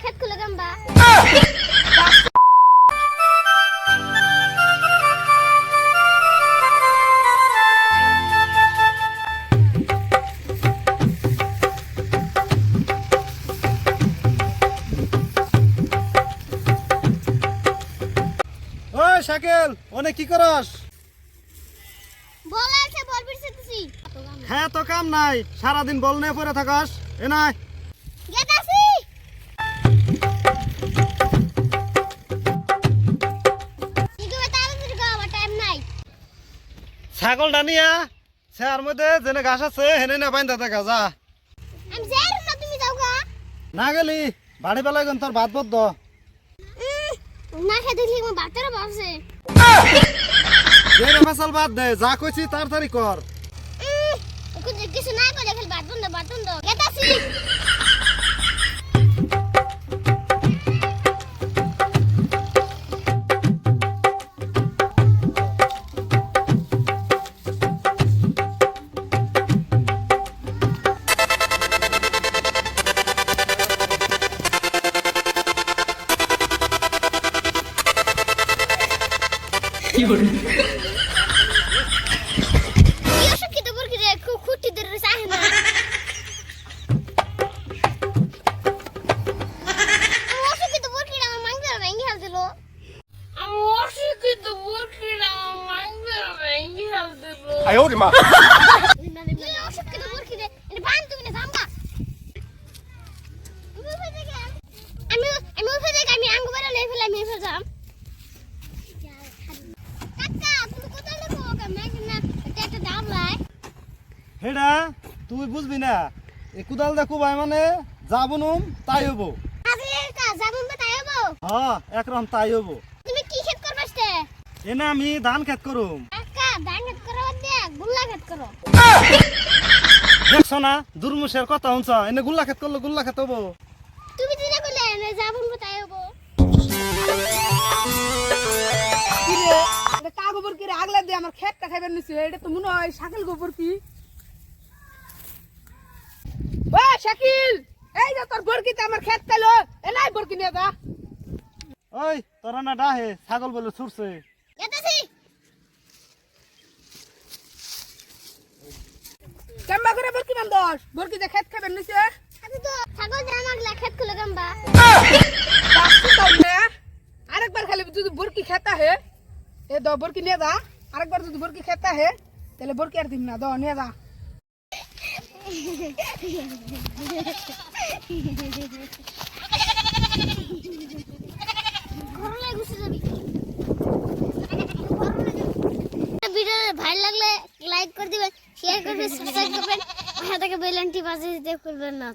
खेत खुले गंबा ওই শাকিল অনেক কি করস? বল আছে বল বিরছিতেছি হ্যাঁ তো কাম নাই, সারাদিন বল নিয়ে পড়ে থাকস। এ নাই গেতাছি ইগো তাড়াতাড়ি গো আমার টাইম নাই ছাগলটা নিয়া ছার মধ্যে যেনে ঘাস আছে হেনে না বাইন্দা থাকা যা। আমি যাই না তুমি যাও গা না গেলি বাড়ি বেলায় তোর ভাত বদ্ধ না খেতে দিলি আমার বাতেরা বাসে যে ফসল বাদ দে, যা কইছি তাড়াতাড়ি কর। ওকে কিছু না করে খালি বাটন দাও গেতাছি অশিক্ষিত বুরকি রে খুঁটি ধরে চাহে না অশিক্ষিত বুরকি আমার মাংস ভেঙে হাল দিল哎呦我的妈！ অশিক্ষিত বুরকি রে এটা বান তুমি না জামবা আমি উঠে যাই আমি আঙ্গু বেরা লই ফেলাই আমি ফেল যাম কাকা তুমি কোথায় লেখো আমি না একটা দাম লাই হেডা তুই বুঝবি না, এই কুদাল দেখো ভাই মানে যা বনুম তাই হবো। আজকে কাজ যাবো তাই হবো হ্যাঁ একরকম তাই হবো। তুমি কি খেত করবাসতে এনে আমি ধান খেত করুম। কাকা ধান খেত করো দে গুল্লা খেত করো দেখছো না দুর্মুষের কথা শুনছ, এনে গুল্লা খেত করলে গুল্লা খেত হবো। তুমি দিলে কইলে না যাবো তাই হবো কিরে এটা কা গোবর কি রে আগলা দিয়ে আমার ক্ষেতটা খাইবার নিছে এটা তো মনে হয় শাকিল গোবর কি ও শাকিল এই যে তোর বরকিতে আমার ক্ষেত খাইলো এ নাই বরকি নিয়ে যা ওই তোরা না ডাহে ছাগল বলে ছুটছে। গেতাছি কেমবা করে বরকি মান দোস বরকিতে ক্ষেত খাইবার নিছে আমি তো ছাগল দে আমার খেত খুলে গম্বা বাসু দাও না আরেকবার খালি যদি বরকি খেতা হে এ দ বরকি নিয়ে যা আরেকবার যদি বরকি খেতা হে তাহলে বরকি আর দিম না দ নিয়ে যা ঘরে ঘুষে যাবি ভিডিও ভালো লাগলে লাইক করে দিবেন শেয়ার করবেন সাবস্ক্রাইব করবেন আর বেল আইকনটি বাজিয়ে দিতে ভুলবেন না।